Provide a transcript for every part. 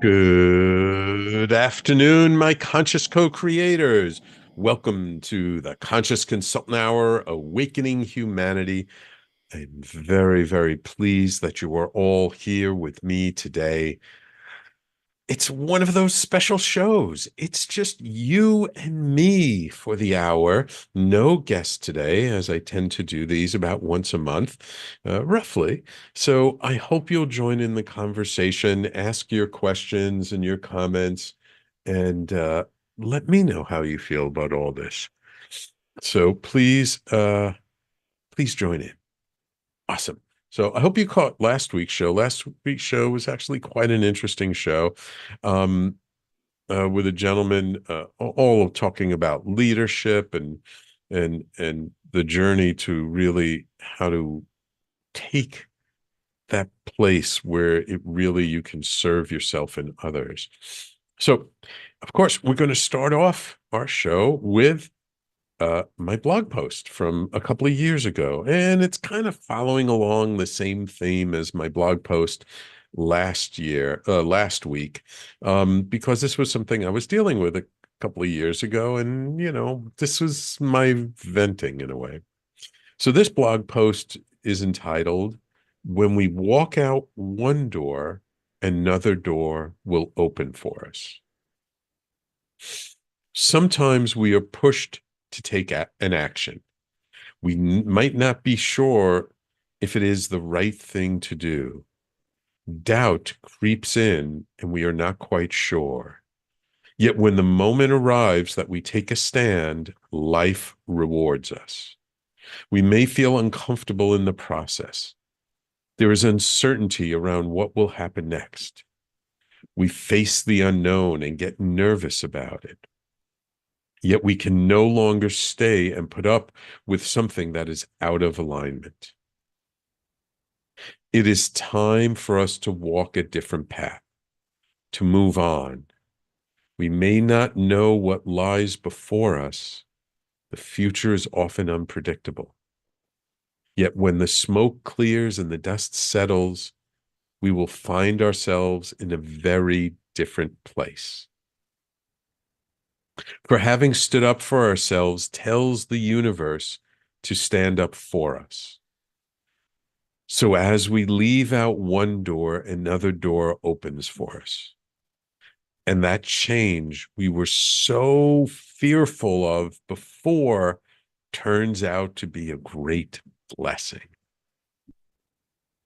Good afternoon, my conscious co-creators. Welcome to the Conscious Consultant Hour, Awakening Humanity. I'm very, very pleased that you are all here with me today. It's one of those special shows. It's just you and me for the hour. No guest today, as I tend to do these about once a month, roughly. So I hope you'll join in the conversation, ask your questions and your comments, and let me know how you feel about all this. So please join in. Awesome. So I hope you caught last week's show. Last week's show was actually quite an interesting show. Um, with a gentleman, all talking about leadership and the journey to really how to take that place where it really you can serve yourself and others. So, of course, we're going to start off our show with my blog post from a couple of years ago. And it's kind of following along the same theme as my blog post last week, because this was something I was dealing with a couple of years ago. And, this was my venting in a way. So this blog post is entitled, When We Walk Out One Door, Another Door Will Open for Us. Sometimes we are pushed to take an action. We might not be sure if it is the right thing to do. Doubt creeps in and we are not quite sure. Yet when the moment arrives that we take a stand, life rewards us. We may feel uncomfortable in the process. There is uncertainty around what will happen next. We face the unknown and get nervous about it. Yet we can no longer stay and put up with something that is out of alignment. It is time for us to walk a different path, to move on. We may not know what lies before us. The future is often unpredictable. Yet when the smoke clears and the dust settles, we will find ourselves in a very different place. For having stood up for ourselves tells the universe to stand up for us. So as we leave out one door, another door opens for us. And that change we were so fearful of before turns out to be a great blessing.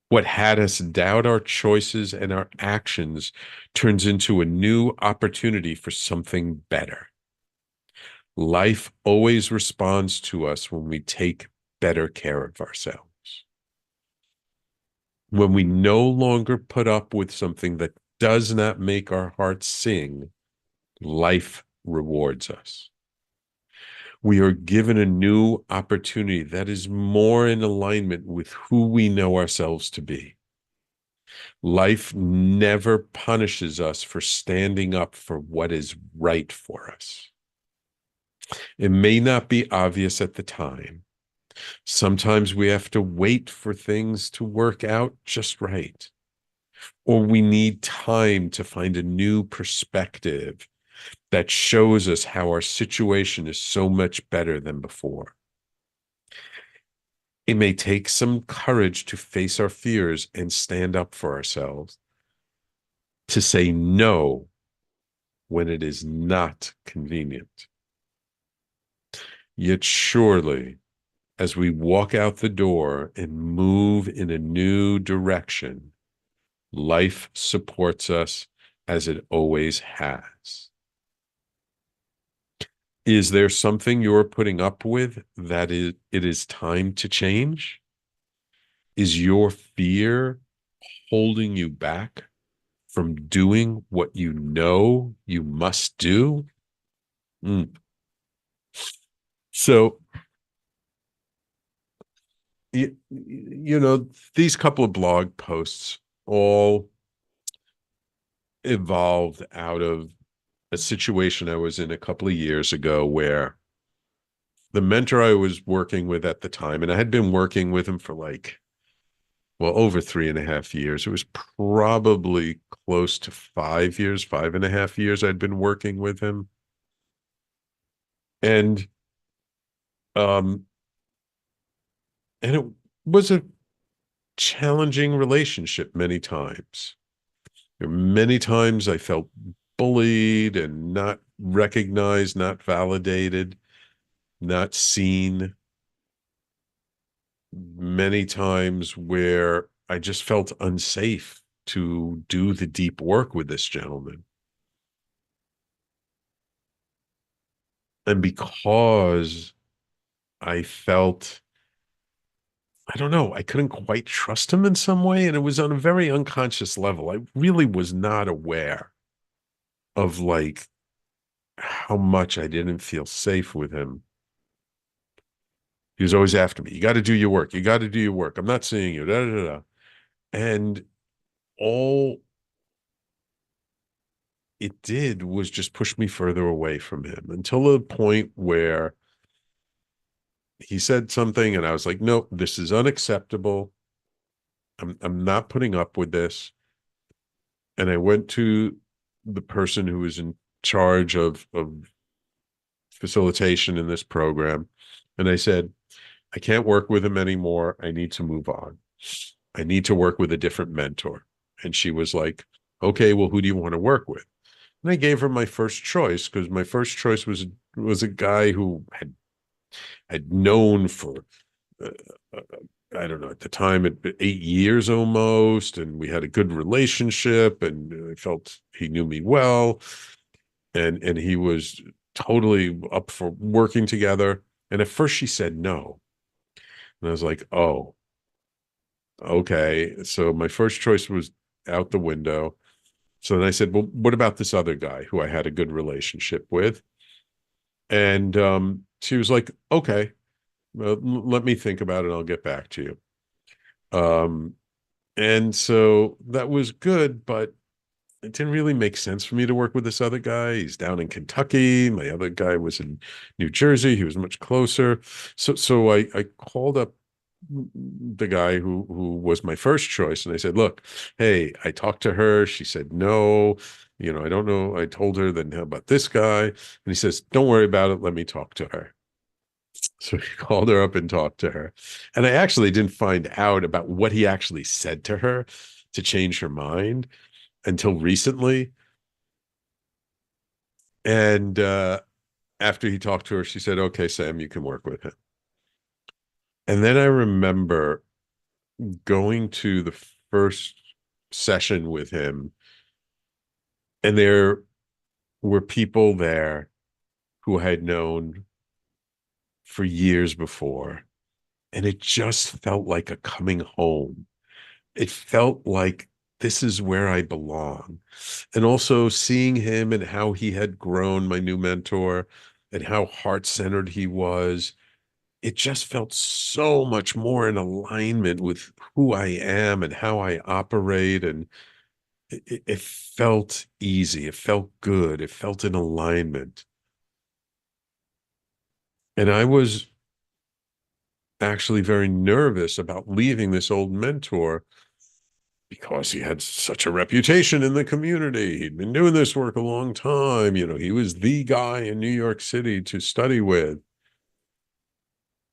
What had us doubt our choices and our actions turns into a new opportunity for something better. Life always responds to us when we take better care of ourselves. When we no longer put up with something that does not make our hearts sing, life rewards us. We are given a new opportunity that is more in alignment with who we know ourselves to be. Life never punishes us for standing up for what is right for us. It may not be obvious at the time. Sometimes we have to wait for things to work out just right, or we need time to find a new perspective that shows us how our situation is so much better than before. It may take some courage to face our fears and stand up for ourselves, to say no when it is not convenient. Yet surely, as we walk out the door and move in a new direction, life supports us as it always has. Is there something you're putting up with that it is time to change? Is your fear holding you back from doing what you know you must do? Mm. So, these couple of blog posts all evolved out of a situation I was in a couple of years ago where the mentor I was working with at the time, and I had been working with him for like well, over 3.5 years. It was probably close to 5 years, 5.5 years I'd been working with him. And um and it was a challenging relationship many times. Many times I felt bullied and not recognized, not validated, not seen. Many times where I just felt unsafe to do the deep work with this gentleman. And because I felt, I don't know, I couldn't quite trust him in some way. And it was on a very unconscious level. I really was not aware of like how much I didn't feel safe with him. He was always after me. You got to do your work. You got to do your work. I'm not seeing you. Da, da, da, da. And all it did was just push me further away from him until the point where he said something and I was like, nope, this is unacceptable. I'm not putting up with this. And I went to the person who was in charge of facilitation in this program. And I said, I can't work with him anymore. I need to move on. I need to work with a different mentor. And she was like, okay, well, who do you want to work with? And I gave her my first choice because my first choice was a guy who had known for uh, uh, I don't know, at the time, 8 years almost, and we had a good relationship, and I felt he knew me well, and he was totally up for working together. And at first, she said no, and I was like, oh, okay. So my first choice was out the window. So then I said, well, what about this other guy who I had a good relationship with? And she was like, okay, let me think about it. I'll get back to you. And so that was good, but it didn't really make sense for me to work with this other guy. He's down in Kentucky. My other guy was in New Jersey. He was much closer. So I called up the guy who was my first choice, and I said, look, hey, I talked to her. She said no. I don't know. I told her, then how about this guy? And he says, don't worry about it. Let me talk to her. So he called her up and talked to her. And I actually didn't find out about what he actually said to her to change her mind until recently. And after he talked to her, she said, okay, Sam, you can work with him. And then I remember going to the first session with him, and there were people there who I had known for years before. And it just felt like a coming home. It felt like this is where I belong. And also seeing him and how he had grown, my new mentor, and how heart-centered he was, it just felt so much more in alignment with who I am and how I operate. And it felt easy. It felt good. It felt in alignment. And I was actually very nervous about leaving this old mentor because he had such a reputation in the community. He'd been doing this work a long time. He was the guy in New York City to study with.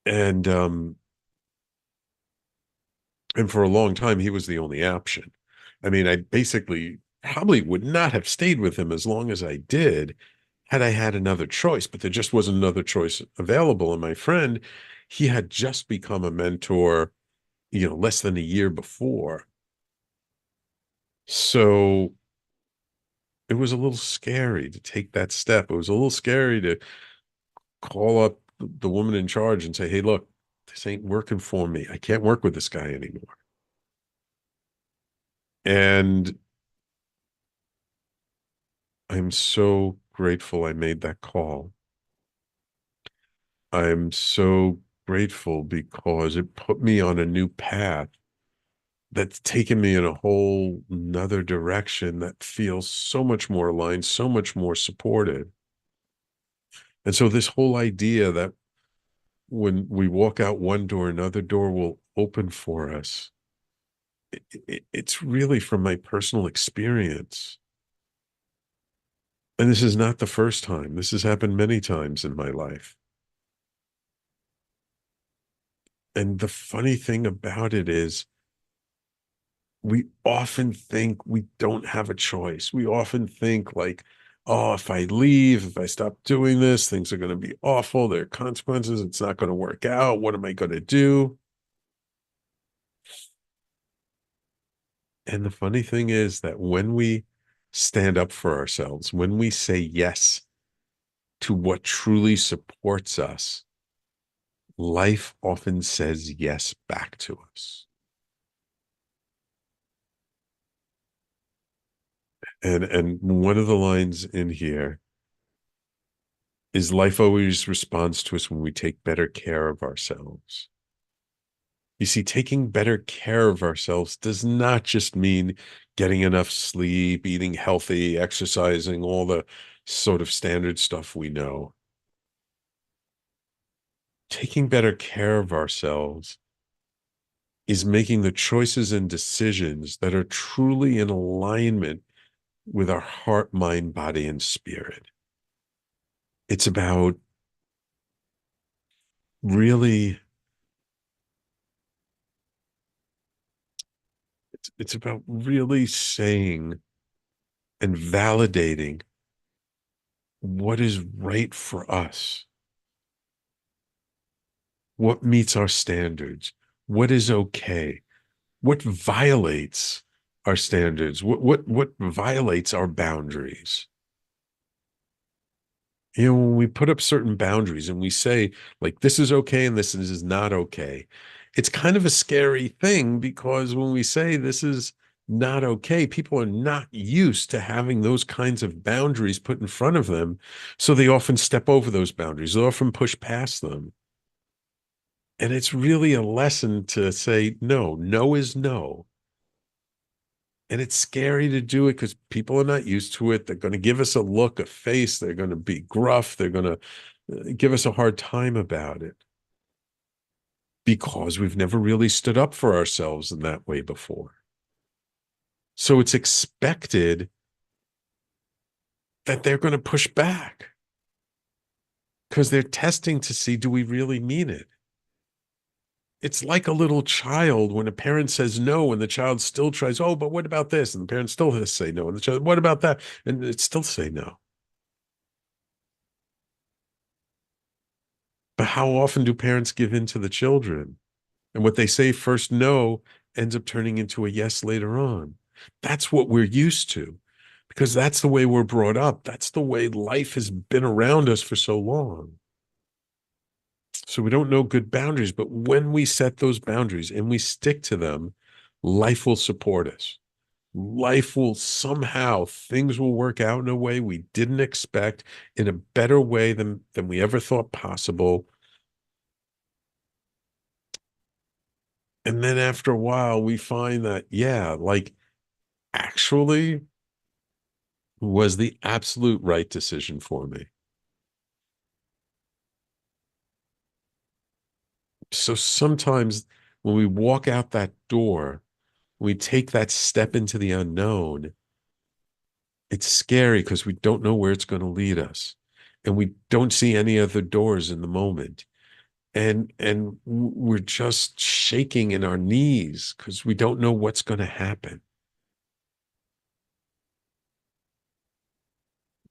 And for a long time, he was the only option. I mean, I basically probably would not have stayed with him as long as I did had I had another choice, but there just wasn't another choice available. And my friend, he had just become a mentor, less than a year before. So it was a little scary to take that step. It was a little scary to call up the woman in charge and say, hey, look, this ain't working for me. I can't work with this guy anymore. And I'm so grateful I made that call. I'm so grateful because it put me on a new path that's taken me in a whole another direction that feels so much more aligned, so much more supported. And so this whole idea that when we walk out one door, another door will open for us. it's really from my personal experience. And this is not the first time. This has happened many times in my life. And the funny thing about it is, we often think we don't have a choice. We often think like, oh, if I leave, if I stop doing this, things are going to be awful. There are consequences. It's not going to work out. What am I going to do? And the funny thing is that when we stand up for ourselves, when we say yes to what truly supports us, life often says yes back to us. And one of the lines in here is life always responds to us when we take better care of ourselves. You see, taking better care of ourselves does not just mean getting enough sleep, eating healthy, exercising, all the sort of standard stuff we know. Taking better care of ourselves is making the choices and decisions that are truly in alignment with our heart, mind, body, and spirit. It's about really, it's about really saying and validating what is right for us, what meets our standards, what is okay, what violates our standards, what violates our boundaries. You know, when we put up certain boundaries and we say, like, this is okay and this is not okay, it's kind of a scary thing because when we say this is not okay, people are not used to having those kinds of boundaries put in front of them. So they often step over those boundaries, they often push past them. And it's really a lesson to say, no, no is no. And it's scary to do it because people are not used to it. They're going to give us a look, a face. They're going to be gruff. They're going to give us a hard time about it because we've never really stood up for ourselves in that way before. So it's expected that they're going to push back because they're testing to see, do we really mean it? It's like a little child when a parent says no and the child still tries, oh, but what about this? And the parent still has to say no. And the child, what about that? And it still say no. But how often do parents give in to the children? And what they say first no ends up turning into a yes later on. That's what we're used to because that's the way we're brought up. That's the way life has been around us for so long. So we don't know good boundaries, but when we set those boundaries and we stick to them, life will support us. Life will somehow, things will work out in a way we didn't expect, in a better way than we ever thought possible. And then after a while, we find that, yeah, like actually was the absolute right decision for me. So sometimes when we walk out that door, we take that step into the unknown, it's scary because we don't know where it's going to lead us. And we don't see any other doors in the moment. And we're just shaking in our knees because we don't know what's going to happen.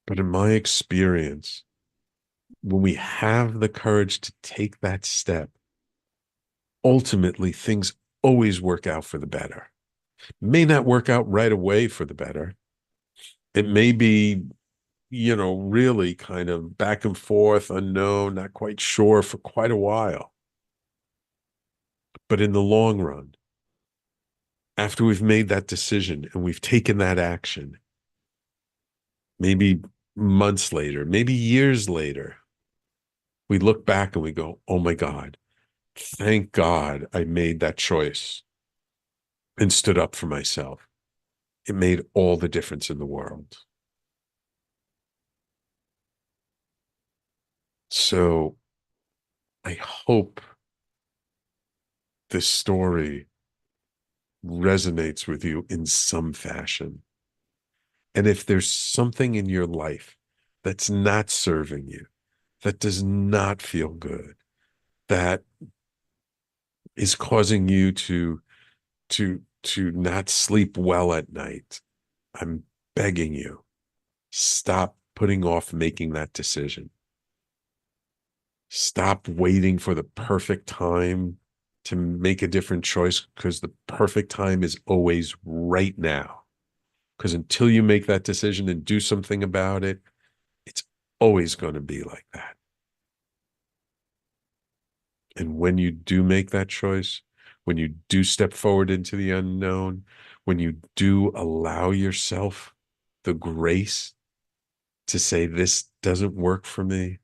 But in my experience, when we have the courage to take that step, ultimately things always work out for the better. May not work out right away for the better. It may be, really kind of back and forth, unknown, not quite sure for quite a while. But in the long run, after we've made that decision and we've taken that action, maybe months later, maybe years later, we look back and we go, oh my God, thank God I made that choice and stood up for myself. It made all the difference in the world. So I hope this story resonates with you in some fashion. And if there's something in your life that's not serving you, that does not feel good, that is causing you to not sleep well at night, I'm begging you, stop putting off making that decision. Stop waiting for the perfect time to make a different choice, because the perfect time is always right now. Because until you make that decision and do something about it, it's always going to be like that. And when you do make that choice, when you do step forward into the unknown, when you do allow yourself the grace to say, this doesn't work for me,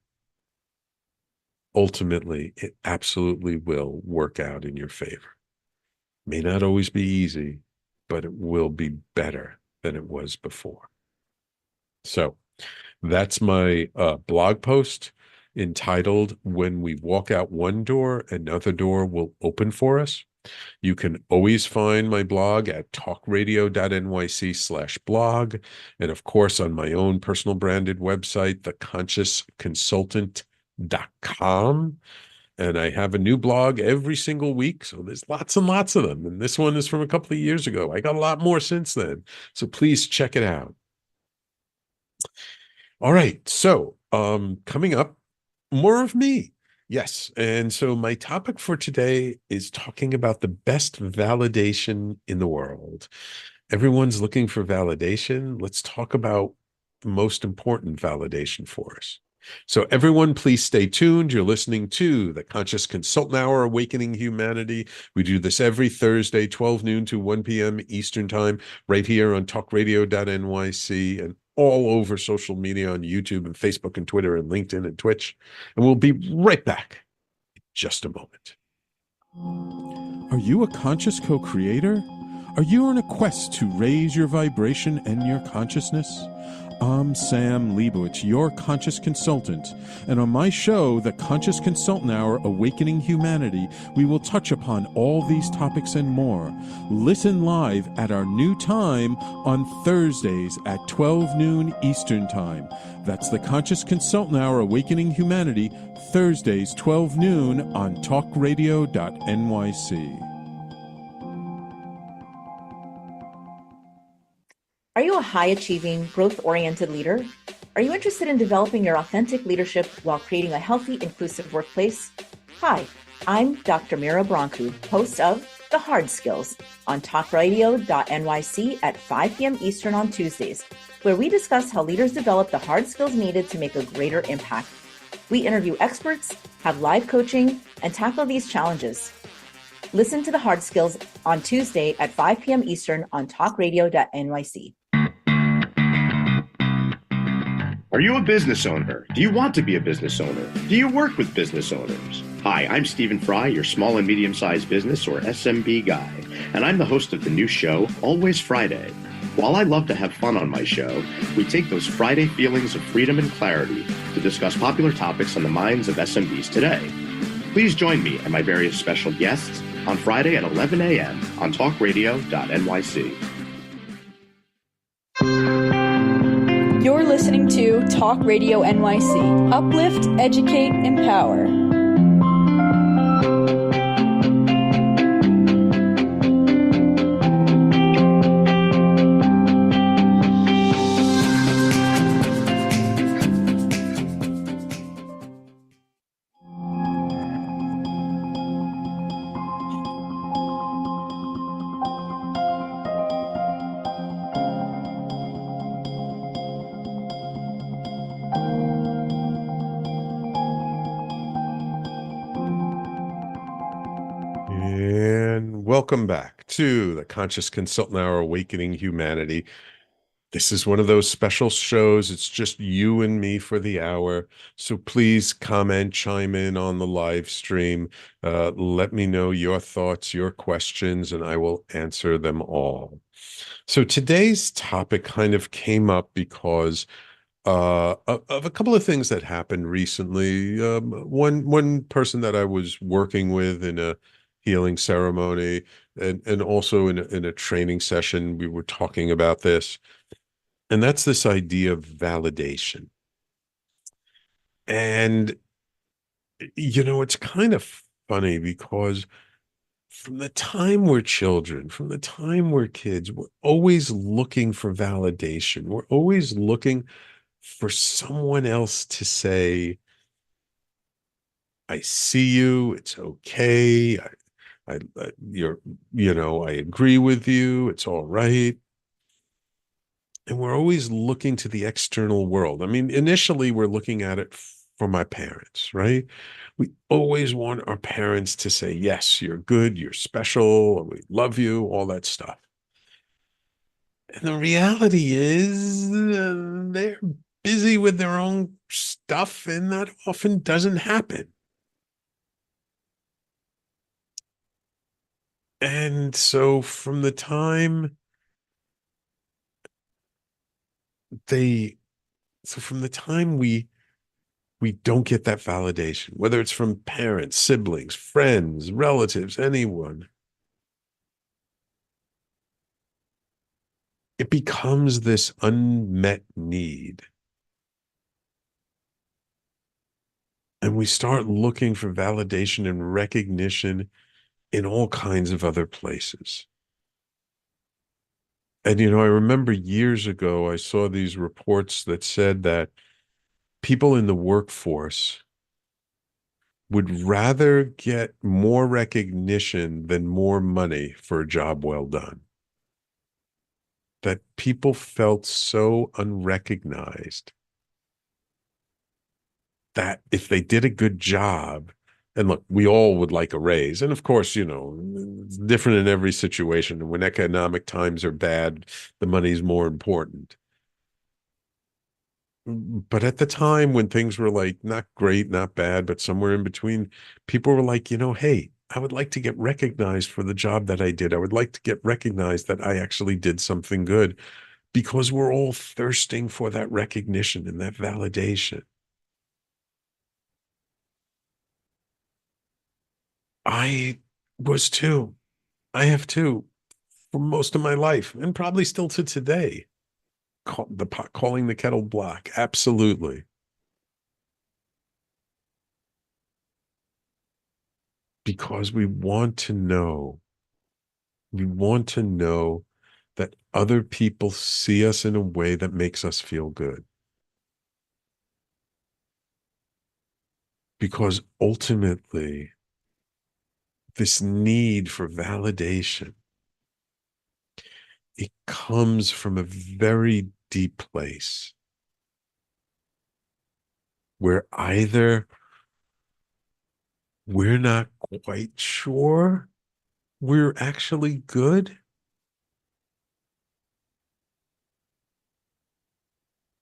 ultimately, it absolutely will work out in your favor. May not always be easy, but it will be better than it was before. So that's my blog post entitled, When We Walk Out One Door, Another Door Will Open for Us. You can always find my blog at talkradio.nyc/blog. And of course, on my own personal branded website, theconsciousconsultant.com. And I have a new blog every single week. So there's lots and lots of them. And this one is from a couple of years ago. I got a lot more since then. So please check it out. All right. So coming up, more of me. Yes. And so my topic for today is talking about the best validation in the world. Everyone's looking for validation. Let's talk about the most important validation for us. So everyone, please stay tuned. You're listening to the Conscious Consultant Hour, Awakening Humanity. We do this every Thursday, 12 noon to 1 p.m. Eastern Time, right here on talkradio.nyc and all over social media on YouTube and Facebook and Twitter and LinkedIn and Twitch. And we'll be right back in just a moment. Are you a conscious co-creator? Are you on a quest to raise your vibration and your consciousness? I'm Sam Leibowitz, your conscious consultant, and on my show, The Conscious Consultant Hour, Awakening Humanity, we will touch upon all these topics and more. Listen live at our new time on Thursdays at 12 noon Eastern Time. That's The Conscious Consultant Hour, Awakening Humanity, Thursdays 12 noon on talkradio.nyc. Are you a high-achieving, growth-oriented leader? Are you interested in developing your authentic leadership while creating a healthy, inclusive workplace? Hi, I'm Dr. Mira Brancu, host of The Hard Skills on talkradio.nyc at 5 p.m. Eastern on Tuesdays, where we discuss how leaders develop the hard skills needed to make a greater impact. We interview experts, have live coaching, and tackle these challenges. Listen to The Hard Skills on Tuesday at 5 p.m. Eastern on talkradio.nyc. Are you a business owner? Do you want to be a business owner? Do you work with business owners? Hi, I'm Stephen Fry, your small and medium-sized business or SMB guy, and I'm the host of the new show, Always Friday. While I love to have fun on my show, we take those Friday feelings of freedom and clarity to discuss popular topics on the minds of SMBs today. Please join me and my various special guests on Friday at 11 a.m. on talkradio.nyc. You're listening to Talk Radio NYC. Uplift, educate, empower. And welcome back to the Conscious Consultant Hour, Awakening Humanity. This is one of those special shows. It's just you and me for the hour. So please comment, chime in on the live stream. Let me know your thoughts, your questions, and I will answer them all. So today's topic kind of came up because of a couple of things that happened recently. One person that I was working with in a healing ceremony, and also in a training session, we were talking about this. And that's this idea of validation. And, it's kind of funny because from the time we're children, from the time we're kids, we're always looking for validation. We're always looking for someone else to say, I see you, it's okay. I agree with you, it's all right. And we're always looking to the external world. I mean, initially we're looking at it from our parents, right? We always want our parents to say, yes, you're good, you're special, we love you, all that stuff. And the reality is they're busy with their own stuff, and that often doesn't happen. And so they, from the time we don't get that validation, whether it's from parents, siblings, friends, relatives, anyone, it becomes this unmet need. And we start looking for validation and recognition in all kinds of other places. And, I remember years ago, I saw these reports that said that people in the workforce would rather get more recognition than more money for a job well done. That people felt so unrecognized that if they did a good job, and look, we all would like a raise. And of course, it's different in every situation. And when economic times are bad, the money's more important. But at the time when things were like not great, not bad, but somewhere in between, people were like, hey, I would like to get recognized for the job that I did. I would like to get recognized that I actually did something good, because we're all thirsting for that recognition and that validation. I was too. I have too, for most of my life, and probably still to today. Calling the kettle black. Absolutely. Because we want to know that other people see us in a way that makes us feel good. Because ultimately, this need for validation, it comes from a very deep place where either we're not quite sure we're actually good,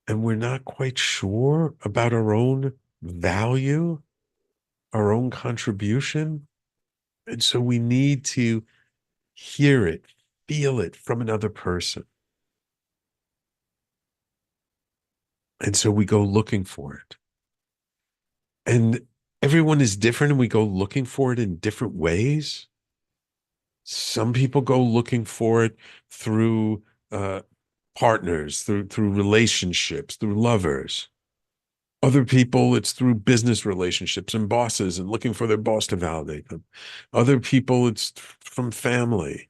and we're not quite sure about our own value, our own contribution. And so we need to hear it, feel it from another person. And so we go looking for it. And everyone is different, and we go looking for it in different ways. Some people go looking for it through partners, through relationships, through lovers. Other people, it's through business relationships and bosses and looking for their boss to validate them. Other people, it's from family.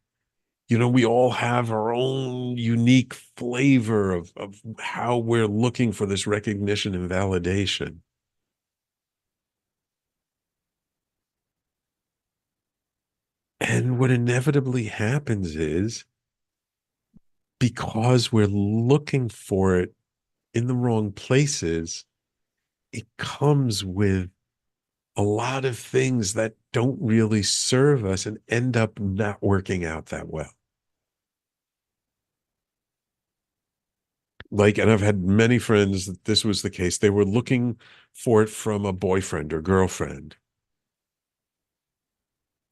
We all have our own unique flavor of how we're looking for this recognition and validation. And what inevitably happens is, because we're looking for it in the wrong places, it comes with a lot of things that don't really serve us and end up not working out that well. And I've had many friends that this was the case. They were looking for it from a boyfriend or girlfriend.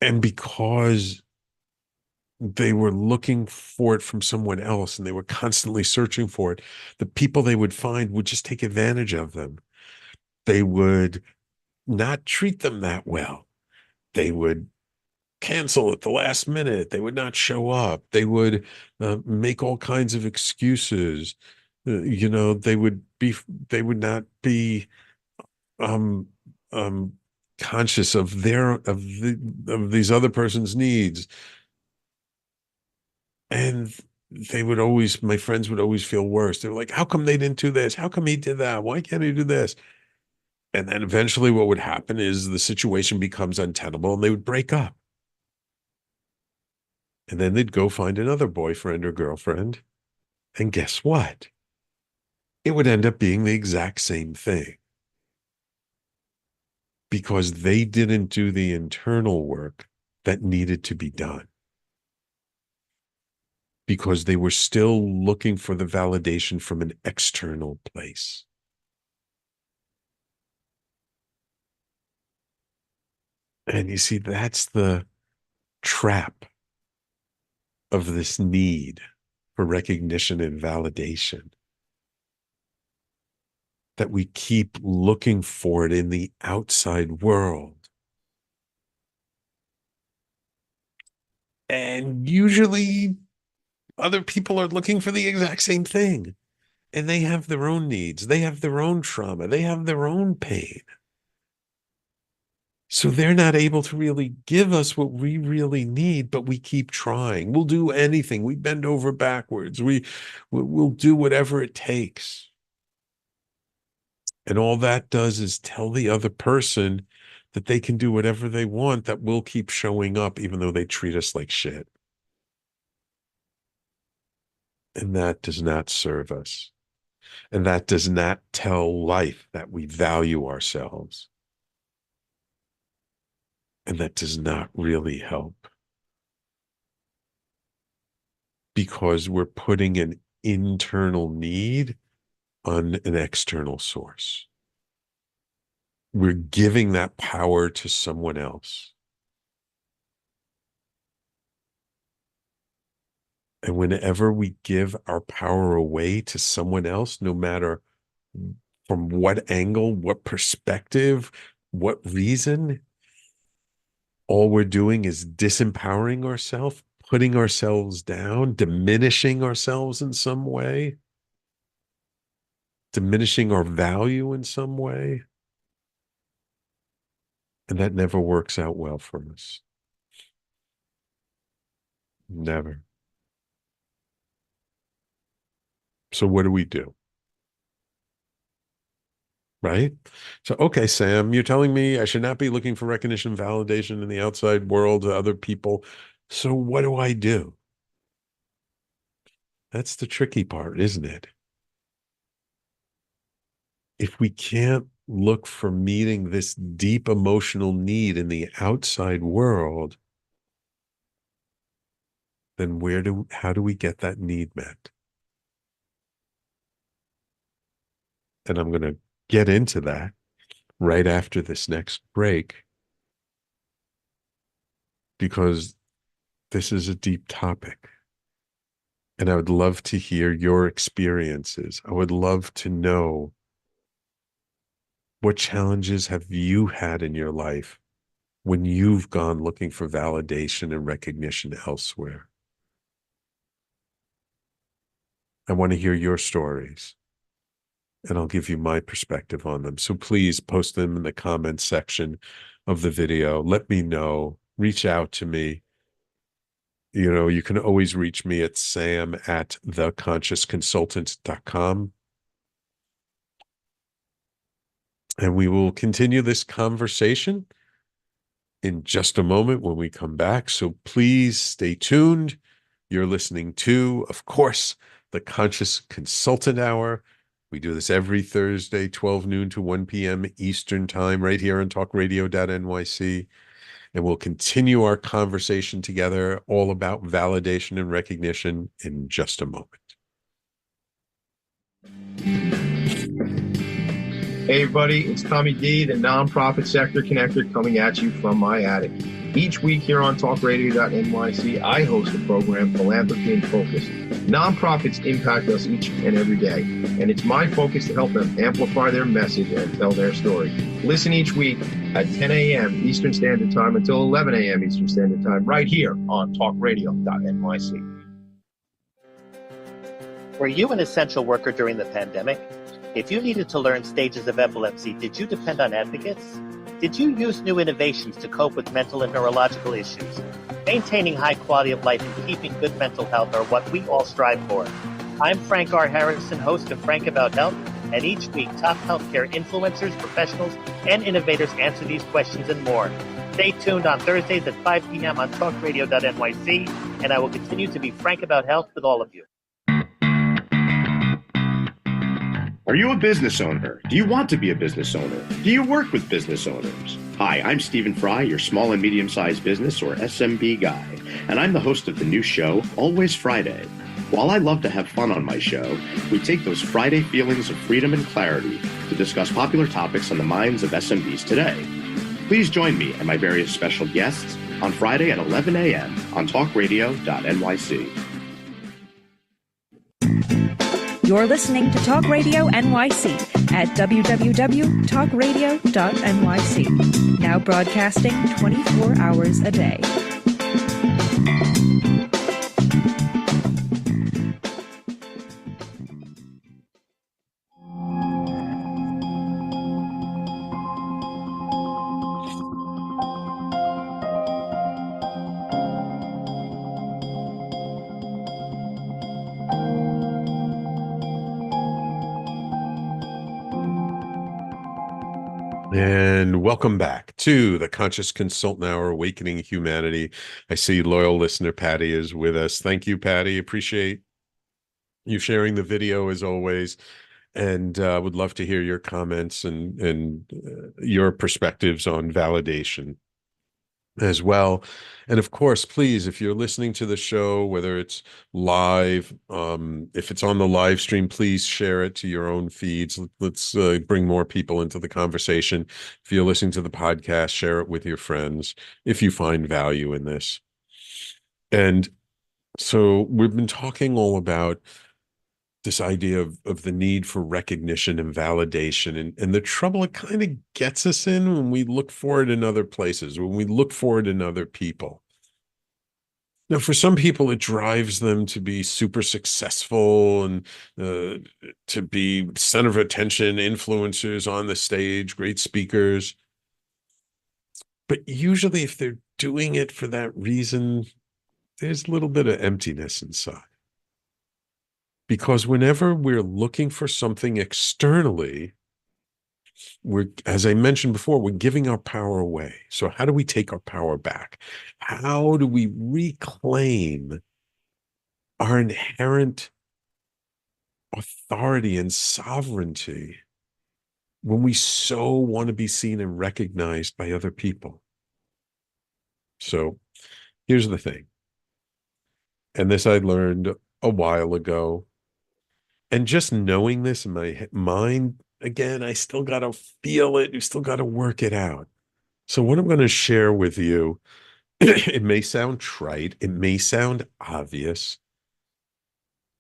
And because they were looking for it from someone else and they were constantly searching for it, the people they would find would just take advantage of them. They would not treat them that well. They would cancel at the last minute. They would not show up. They would make all kinds of excuses. They would be, they would not be um, um, conscious of of these other person's needs. And my friends would always feel worse. They were like, how come they didn't do this? How come he did that? Why can't he do this? And then eventually what would happen is the situation becomes untenable and they would break up. And then they'd go find another boyfriend or girlfriend. And guess what? It would end up being the exact same thing because they didn't do the internal work that needed to be done. Because they were still looking for the validation from an external place. And you see, that's the trap of this need for recognition and validation. That we keep looking for it in the outside world. And usually other people are looking for the exact same thing. And they have their own needs. They have their own trauma. They have their own pain. So they're not able to really give us what we really need, but we keep trying. We'll do anything. We bend over backwards. We'll do whatever it takes. And all that does is tell the other person that they can do whatever they want, that we'll keep showing up even though they treat us like shit. And that does not serve us. And that does not tell life that we value ourselves. And that does not really help. Because we're putting an internal need on an external source. We're giving that power to someone else. And whenever we give our power away to someone else, no matter from what angle, what perspective, what reason, all we're doing is disempowering ourselves, putting ourselves down, diminishing ourselves in some way, diminishing our value in some way. And that never works out well for us. Never. So what do we do? Right? So, okay, Sam, you're telling me I should not be looking for recognition and validation in the outside world to other people. So what do I do? That's the tricky part, isn't it? If we can't look for meeting this deep emotional need in the outside world, then how do we get that need met? And I'm going to get into that right after this next break, because this is a deep topic. And I would love to hear your experiences. I would love to know, what challenges have you had in your life when you've gone looking for validation and recognition elsewhere? I want to hear your stories, and I'll give you my perspective on them. So please post them in the comments section of the video. Let me know. Reach out to me. You can always reach me at sam@theconsciousconsultant.com. And we will continue this conversation in just a moment when we come back. So please stay tuned. You're listening to, of course, the Conscious Consultant Hour. We do this every Thursday, 12 noon to 1 p.m. Eastern Time, right here on talkradio.nyc. And we'll continue our conversation together all about validation and recognition in just a moment. Hey everybody, it's Tommy D, the nonprofit sector connector, coming at you from my attic. Each week here on talkradio.nyc, I host a program, Philanthropy in Focus. Nonprofits impact us each and every day, and it's my focus to help them amplify their message and tell their story. Listen each week at 10 a.m. Eastern Standard Time until 11 a.m. Eastern Standard Time right here on talkradio.nyc. Were you an essential worker during the pandemic? If you needed to learn stages of epilepsy, did you depend on advocates? Did you use new innovations to cope with mental and neurological issues? Maintaining high quality of life and keeping good mental health are what we all strive for. I'm Frank R. Harrison, host of Frank About Health, and each week top healthcare influencers, professionals, and innovators answer these questions and more. Stay tuned on Thursdays at 5 p.m. on talkradio.nyc, and I will continue to be frank about health with all of you. Are you a business owner? Do you want to be a business owner? Do you work with business owners? Hi, I'm Stephen Fry, your small and medium-sized business or SMB guy, and I'm the host of the new show, Always Friday. While I love to have fun on my show, we take those Friday feelings of freedom and clarity to discuss popular topics on the minds of SMBs today. Please join me and my various special guests on Friday at 11 a.m. on talkradio.nyc. You're listening to Talk Radio NYC at www.talkradio.nyc. Now broadcasting 24 hours a day. And welcome back to the Conscious Consultant Hour, Awakening Humanity. I see loyal listener Patty is with us. Thank you, Patty. Appreciate you sharing the video as always, and would love to hear your comments and your perspectives on validation as well. And of course, please, if you're listening to the show, whether it's live, if it's on the live stream, please share it to your own feeds. Let's bring more people into the conversation. If you're listening to the podcast, share it with your friends if you find value in this. And so we've been talking all about this idea of the need for recognition and validation, and the trouble it kind of gets us in when we look for it in other places, when we look for it in other people. Now, for some people, it drives them to be super successful and to be center of attention, influencers on the stage, great speakers. But usually, if they're doing it for that reason, there's a little bit of emptiness inside. Because whenever we're looking for something externally, as I mentioned before, we're giving our power away. So how do we take our power back? How do we reclaim our inherent authority and sovereignty when we so want to be seen and recognized by other people? So here's the thing. And this I learned a while ago. And just knowing this in my mind, again, I still got to feel it. You still got to work it out. So what I'm going to share with you, it may sound trite, it may sound obvious,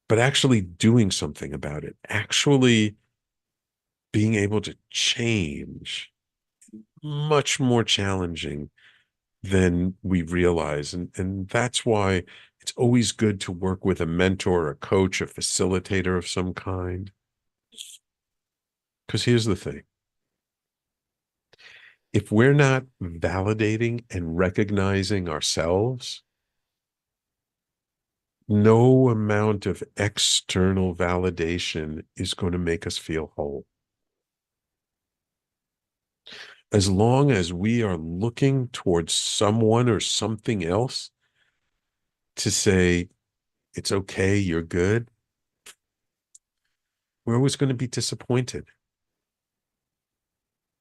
but actually doing something about it, actually being able to change, much more challenging than we realize. And that's why it's always good to work with a mentor, a coach, a facilitator of some kind. Because here's the thing. If we're not validating and recognizing ourselves, no amount of external validation is going to make us feel whole. As long as we are looking towards someone or something else to say, it's okay, you're good, we're always going to be disappointed.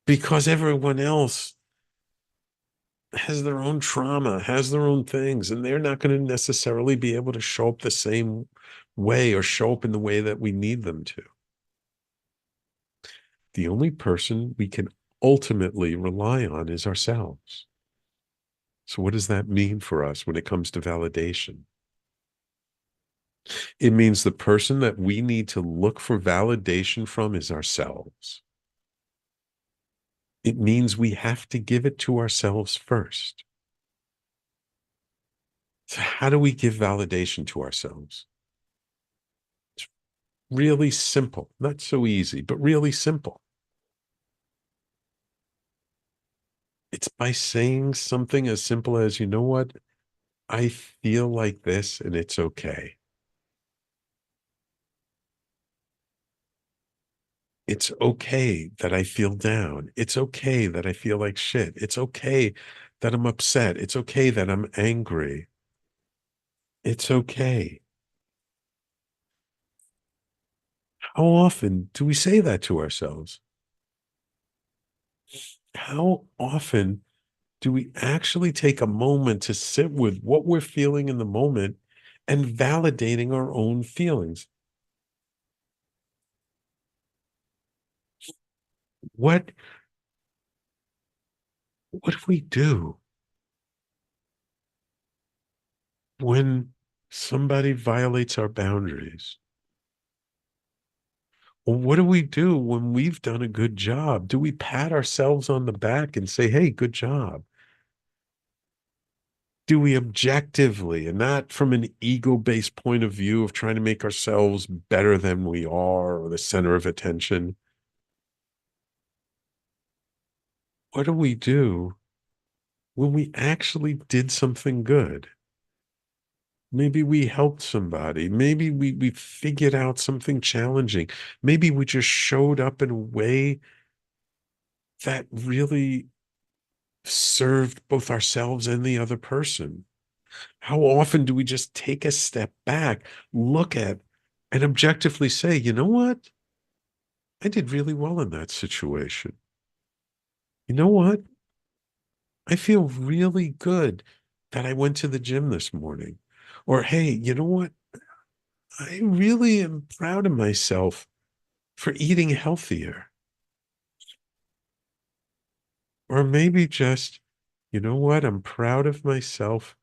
Because everyone else has their own trauma, has their own things, and they're not going to necessarily be able to show up the same way or show up in the way that we need them to. The only person we can ultimately rely on is ourselves. So, what does that mean for us when it comes to validation? It means the person that we need to look for validation from is ourselves. It means we have to give it to ourselves first. So, how do we give validation to ourselves? It's really simple, not so easy, but really simple. It's by saying something as simple as, you know what? I feel like this and it's okay. It's okay that I feel down. It's okay that I feel like shit. It's okay that I'm upset. It's okay that I'm angry. It's okay. How often do we say that to ourselves? How often do we actually take a moment to sit with what we're feeling in the moment and validating our own feelings? What what do we do when somebody violates our boundaries? Well, what do we do when we've done a good job? Do we pat ourselves on the back and say, hey, good job? Do we objectively, and not from an ego-based point of view of trying to make ourselves better than we are or the center of attention? What do we do when we actually did something good? Maybe we helped somebody. Maybe we figured out something challenging. Maybe we just showed up in a way that really served both ourselves and the other person. How often do we just take a step back, look at, and objectively say, you know what? I did really well in that situation. You know what? I feel really good that I went to the gym this morning. Or, hey, you know what? I really am proud of myself for eating healthier. Or maybe just, you know what? I'm proud of myself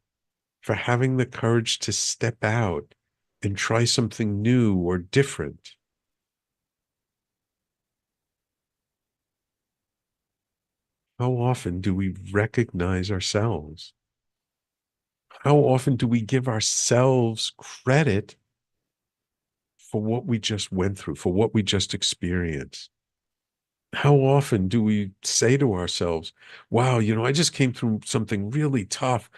for having the courage to step out and try something new or different. How often do we recognize ourselves? How often do we give ourselves credit for what we just went through, for what we just experienced? How often do we say to ourselves, wow, I just came through something really tough.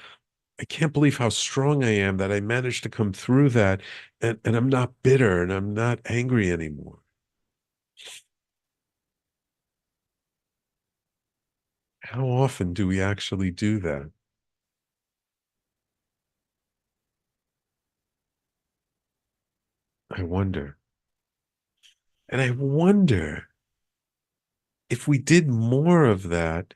I can't believe how strong I am that I managed to come through that. And I'm not bitter and I'm not angry anymore. How often do we actually do that? I wonder. And I wonder if we did more of that,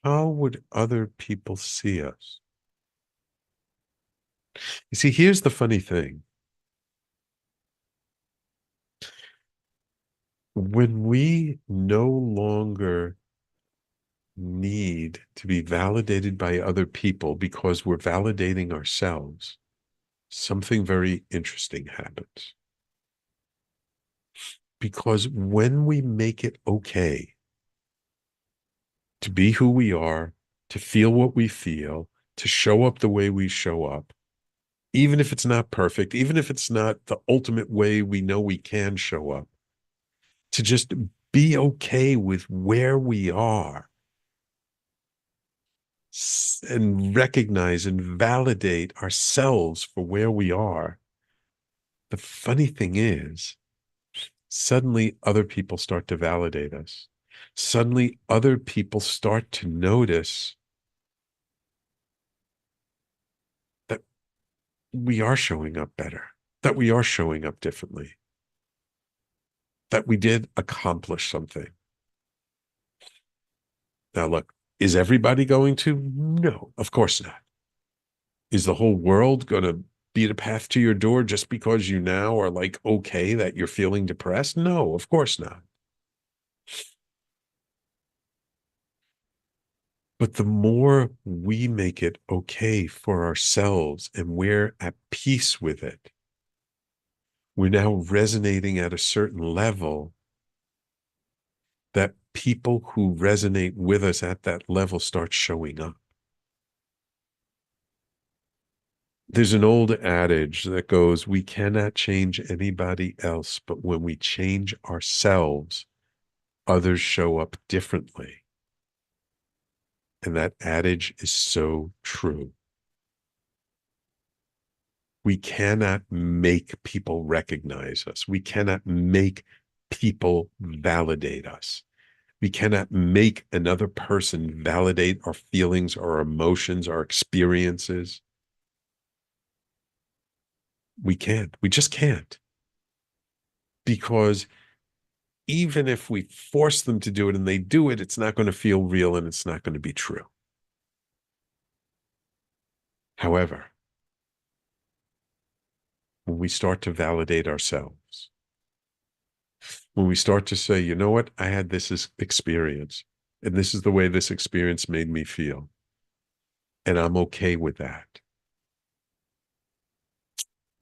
how would other people see us? You see, here's the funny thing. When we no longer need to be validated by other people because we're validating ourselves, something very interesting happens. Because when we make it okay to be who we are, to feel what we feel, to show up the way we show up, even if it's not perfect, even if it's not the ultimate way we know we can show up, to just be okay with where we are and recognize and validate ourselves for where we are. The funny thing is, suddenly other people start to validate us. Suddenly other people start to notice that we are showing up better, that we are showing up differently, that we did accomplish something. Now, look, is everybody going to? No, of course not. Is the whole world going to beat a path to your door just because you now are like, okay, that you're feeling depressed? No, of course not. But the more we make it okay for ourselves and we're at peace with it, we're now resonating at a certain level that people who resonate with us at that level start showing up. There's an old adage that goes, we cannot change anybody else, but when we change ourselves, others show up differently. And that adage is so true. We cannot make people recognize us. We cannot make people validate us. We cannot make another person validate our feelings, our emotions, our experiences. We can't. We just can't. Because even if we force them to do it and they do it, it's not going to feel real and it's not going to be true. However, when we start to validate ourselves, when we start to say, you know what, I had this experience, and this is the way this experience made me feel, and I'm okay with that.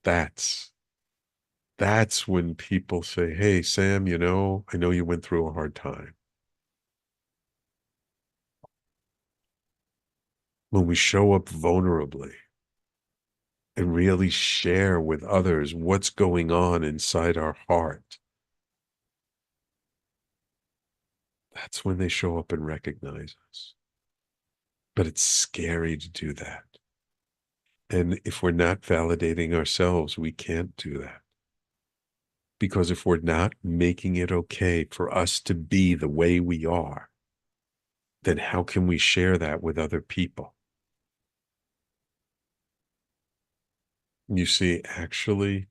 That's when people say, hey, Sam, I know you went through a hard time. When we show up vulnerably and really share with others what's going on inside our heart, that's when they show up and recognize us. But it's scary to do that. And if we're not validating ourselves, we can't do that. Because if we're not making it okay for us to be the way we are, then how can we share that with other people? You see, actually,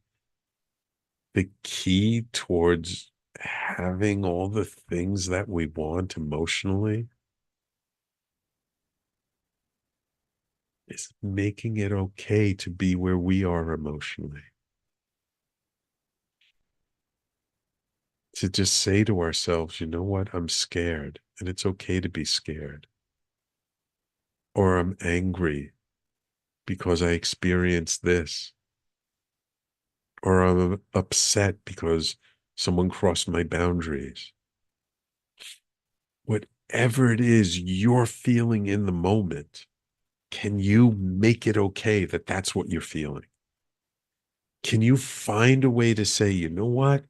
the key towards having all the things that we want emotionally is making it okay to be where we are emotionally. To just say to ourselves, you know what, I'm scared, and it's okay to be scared. Or I'm angry because I experienced this. Or I'm upset because someone crossed my boundaries. Whatever it is you're feeling in the moment, can you make it okay that that's what you're feeling? Can you find a way to say, you know what?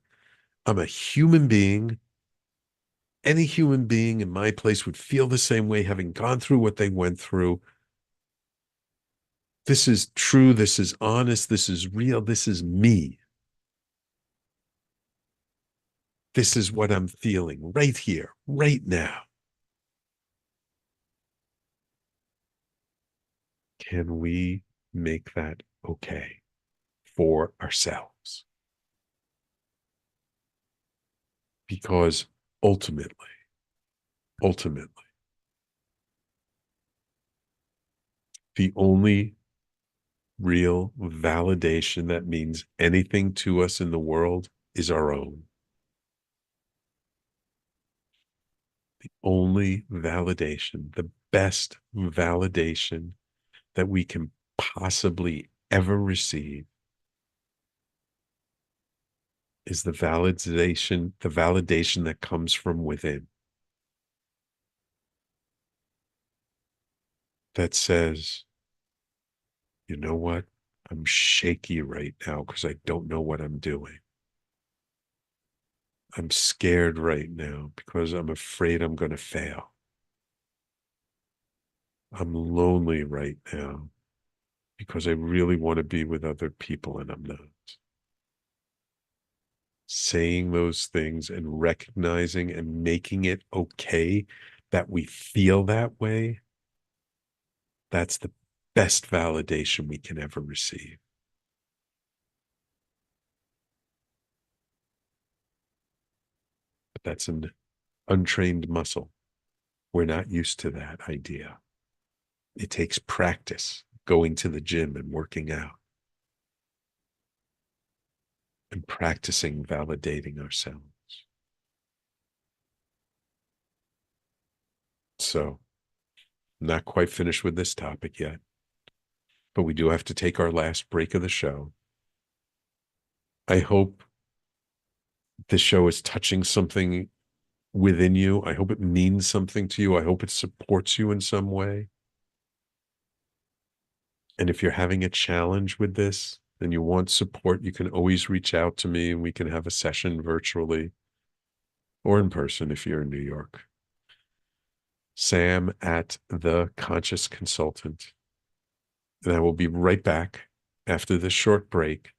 I'm a human being. Any human being in my place would feel the same way, having gone through what they went through. This is true. This is honest. This is real. This is me. This is what I'm feeling right here, right now. Can we make that okay for ourselves? Because ultimately, the only real validation that means anything to us in the world is our own. The only validation, the best validation that we can possibly ever receive is the validation that comes from within. That says, you know what? I'm shaky right now because I don't know what I'm doing. I'm scared right now because I'm afraid I'm going to fail. I'm lonely right now because I really want to be with other people and I'm not. Saying those things and recognizing and making it okay that we feel that way, that's the best validation we can ever receive. But that's an untrained muscle. We're not used to that idea. It takes practice going to the gym and working out and practicing validating ourselves. So Not quite finished with this topic yet, but we do have to take our last break of the show. I hope this show is touching something within you. I hope it means something to you. I hope it supports you in some way. And if you're having a challenge with this and you want support, you can always reach out to me and we can have a session virtually or in person if you're in New York. Sam at The Conscious Consultant. And I will be right back after this short break.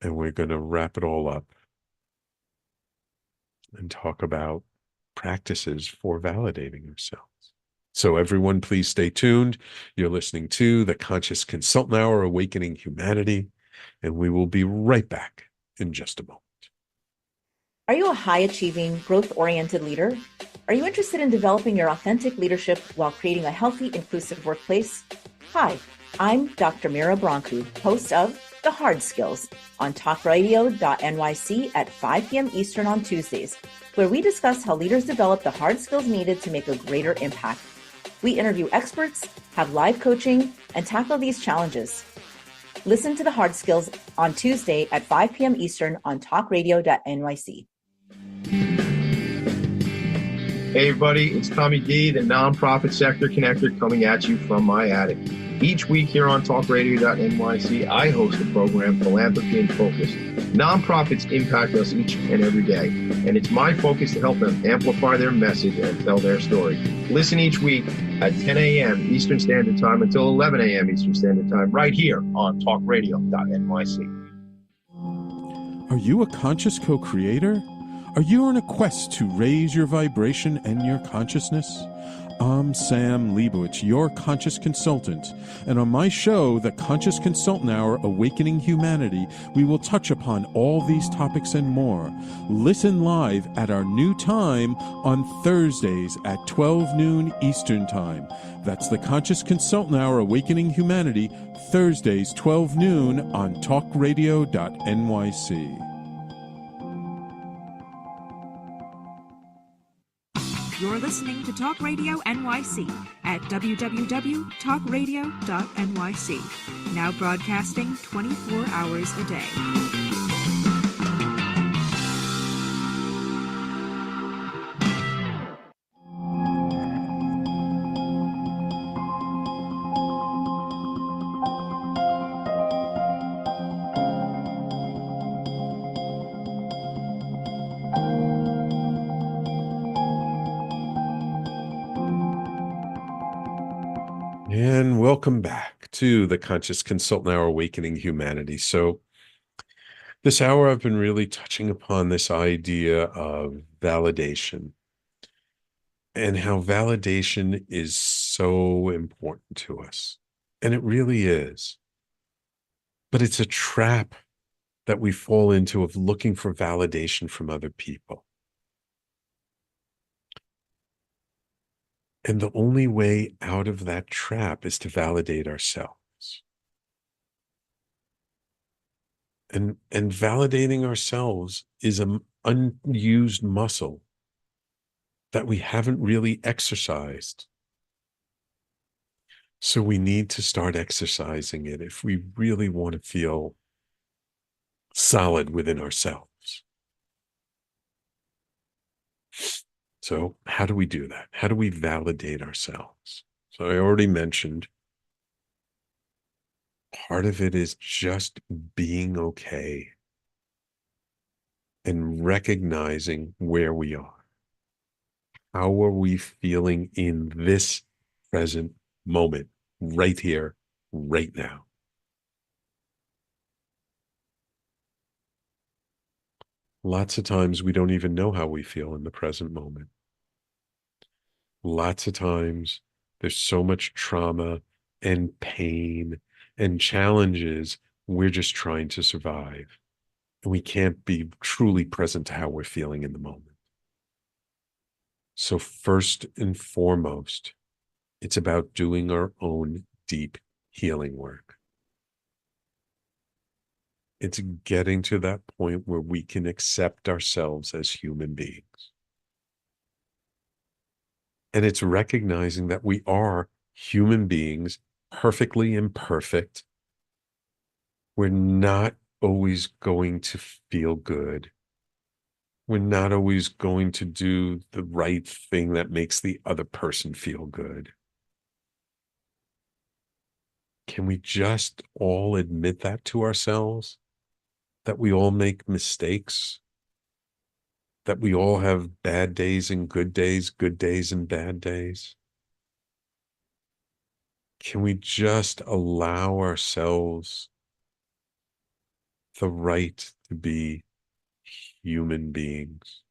And we're going to wrap it all up and talk about practices for validating ourselves. So everyone, please stay tuned. You're listening to the Conscious Consultant Hour, Awakening Humanity, and we will be right back in just a moment. Are you a high-achieving, growth-oriented leader? Are you interested in developing your authentic leadership while creating a healthy, inclusive workplace? Hi, I'm Dr. Mira Broncu, host of The Hard Skills on talkradio.nyc at 5 p.m. Eastern on Tuesdays, where we discuss how leaders develop the hard skills needed to make a greater impact. We interview experts, have live coaching, and tackle these challenges. Listen to The Hard Skills on Tuesday at 5 p.m. Eastern on talkradio.nyc. Hey everybody, it's Tommy D, the nonprofit sector connector, coming at you from my attic. Each week here on talkradio.nyc, I host a program, Philanthropy in Focus. Nonprofits impact us each and every day, and it's my focus to help them amplify their message and tell their story. Listen each week at 10 a.m. Eastern Standard Time until 11 a.m. Eastern Standard Time, right here on talkradio.nyc. Are you a conscious co-creator? Are you on a quest to raise your vibration and your consciousness? I'm Sam Leibowitz, your conscious consultant, and on my show, The Conscious Consultant Hour, Awakening Humanity, we will touch upon all these topics and more. Listen live at our new time on Thursdays at 12 noon Eastern Time. That's The Conscious Consultant Hour, Awakening Humanity, Thursdays 12 noon on talkradio.nyc. You're listening to Talk Radio NYC at www.talkradio.nyc. Now broadcasting 24 hours a day. And welcome back to the Conscious Consultant Hour, Awakening Humanity. So this hour, I've been really touching upon this idea of validation and how validation is so important to us. And it really is. But it's a trap that we fall into of looking for validation from other people. And the only way out of that trap is to validate ourselves. And validating ourselves is an unused muscle that we haven't really exercised. So we need to start exercising it if we really want to feel solid within ourselves. So how do we do that? How do we validate ourselves? So I already mentioned part of it is just being okay and recognizing where we are. How are we feeling in this present moment, right here, right now? Lots of times we don't even know how we feel in the present moment. Lots of times there's so much trauma and pain and challenges, we're just trying to survive. And we can't be truly present to how we're feeling in the moment. So first and foremost, it's about doing our own deep healing work. It's getting to that point where we can accept ourselves as human beings. And it's recognizing that we are human beings, perfectly imperfect. We're not always going to feel good. We're not always going to do the right thing that makes the other person feel good. Can we just all admit that to ourselves? That we all make mistakes? That we all have bad days and good days and bad days? Can we just allow ourselves the right to be human beings?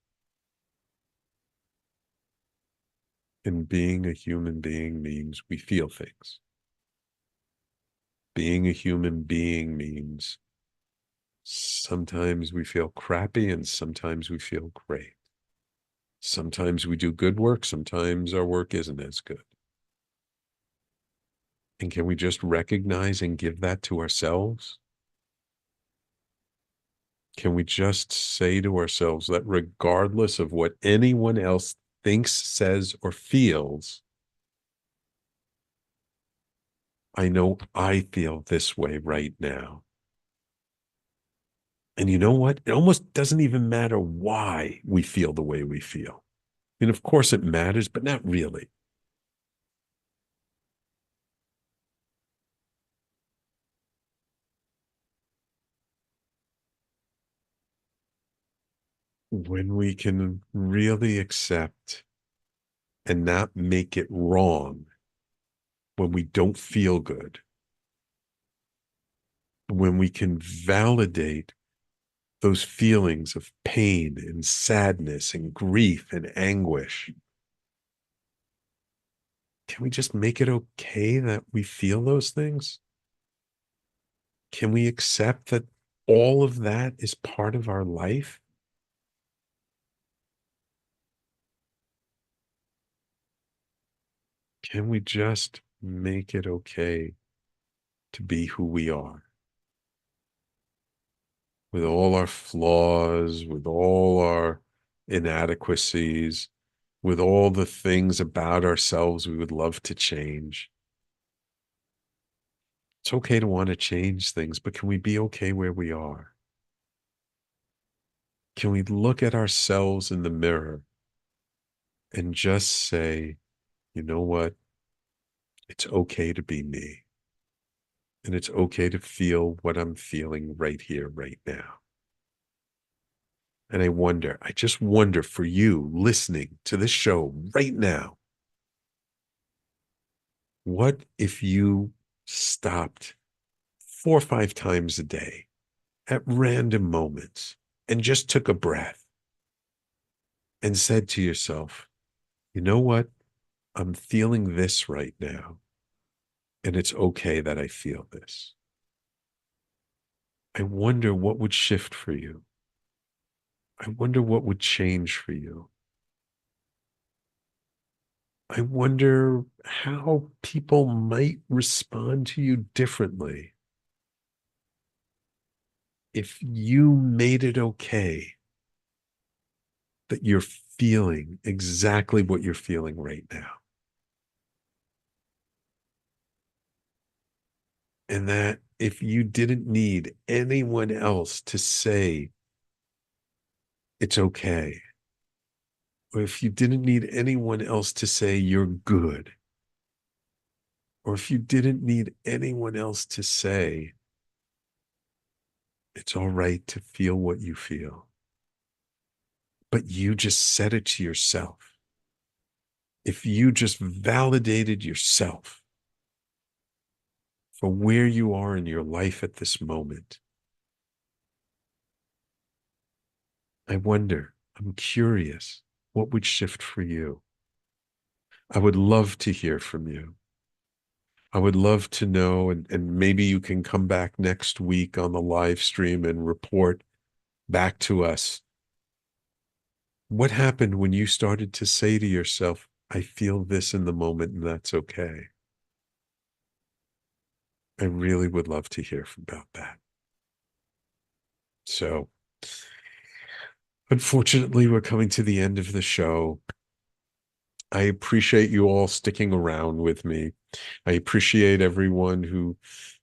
And being a human being means we feel things. Being a human being means sometimes we feel crappy and sometimes we feel great. Sometimes we do good work, sometimes our work isn't as good. And can we just recognize and give that to ourselves? Can we just say to ourselves that regardless of what anyone else thinks, says, or feels, I know I feel this way right now. And you know what? It almost doesn't even matter why we feel the way we feel. I mean, of course it matters, but not really. When we can really accept and not make it wrong when we don't feel good, when we can validate those feelings of pain and sadness and grief and anguish, can we just make it okay that we feel those things? Can we accept that all of that is part of our life? Can we just make it okay to be who we are? With all our flaws, with all our inadequacies, with all the things about ourselves we would love to change. It's okay to want to change things, but can we be okay where we are? Can we look at ourselves in the mirror and just say, you know what? It's okay to be me. And it's okay to feel what I'm feeling right here, right now. And I just wonder for you listening to this show right now, what if you stopped 4 or 5 times a day at random moments and just took a breath and said to yourself, you know what? I'm feeling this right now, and it's okay that I feel this. I wonder what would shift for you. I wonder what would change for you. I wonder how people might respond to you differently if you made it okay that you're feeling exactly what you're feeling right now. And that if you didn't need anyone else to say it's okay, or if you didn't need anyone else to say you're good, or if you didn't need anyone else to say it's all right to feel what you feel, but you just said it to yourself, if you just validated yourself for where you are in your life at this moment, I wonder, I'm curious, what would shift for you? I would love to hear from you. I would love to know, and maybe you can come back next week on the live stream and report back to us. What happened when you started to say to yourself, I feel this in the moment and that's okay? I really would love to hear about that. So, unfortunately, we're coming to the end of the show. I appreciate you all sticking around with me. I appreciate everyone who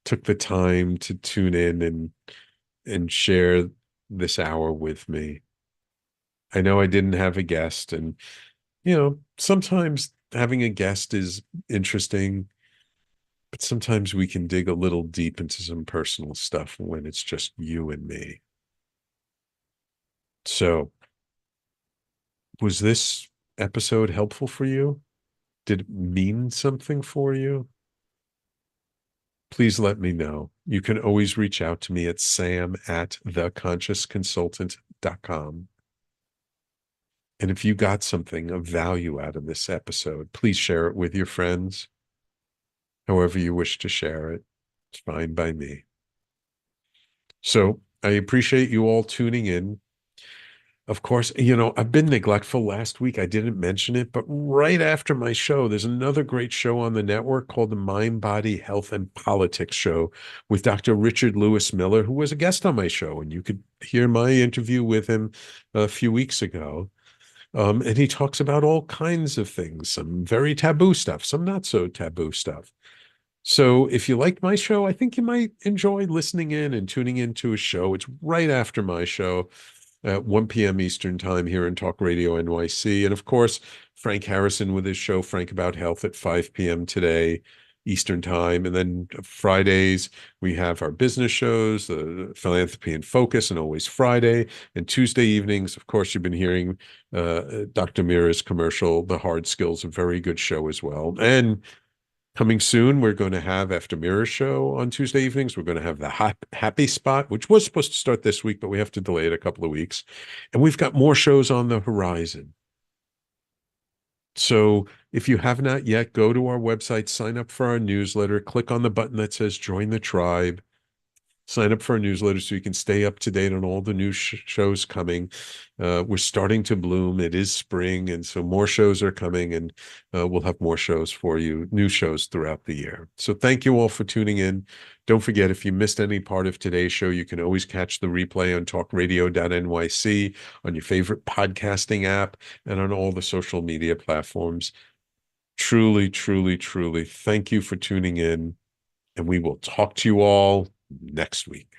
took the time to tune in and share this hour with me. I know I didn't have a guest, and sometimes having a guest is interesting, but sometimes we can dig a little deep into some personal stuff when it's just you and me. So, was this episode helpful for you? Did it mean something for you? Please let me know. You can always reach out to me at sam@theconsciousconsultant.com. And if you got something of value out of this episode, please share it with your friends. However you wish to share it, it's fine by me. So I appreciate you all tuning in. Of course, I've been neglectful last week. I didn't mention it, but right after my show, there's another great show on the network called the Mind, Body, Health, and Politics Show with Dr. Richard Lewis Miller, who was a guest on my show. And you could hear my interview with him a few weeks ago. And he talks about all kinds of things, some very taboo stuff, some not so taboo stuff. So if you like my show, I think you might enjoy listening in and tuning into a show. It's right after my show at 1 p.m. Eastern Time here in Talk Radio NYC. And of course, Frank Harrison with his show, Frank About Health, at 5 p.m. today, Eastern Time. And then Fridays, we have our business shows, the Philanthropy and Focus, and Always Friday. And Tuesday evenings, of course, you've been hearing Dr. Mira's commercial, The Hard Skills, a very good show as well. And coming soon, we're going to have, after Mira's show on Tuesday evenings, we're going to have the Happy Spot, which was supposed to start this week, but we have to delay it a couple of weeks. And we've got more shows on the horizon. So if you have not yet, go to our website, sign up for our newsletter, click on the button that says Join the Tribe. Sign up for our newsletter so you can stay up to date on all the new shows coming. We're starting to bloom. It is spring, and so more shows are coming, and we'll have more shows for you, new shows throughout the year. So thank you all for tuning in. Don't forget, if you missed any part of today's show, you can always catch the replay on talkradio.nyc, on your favorite podcasting app, and on all the social media platforms. Truly, truly, truly, thank you for tuning in, and we will talk to you all next week.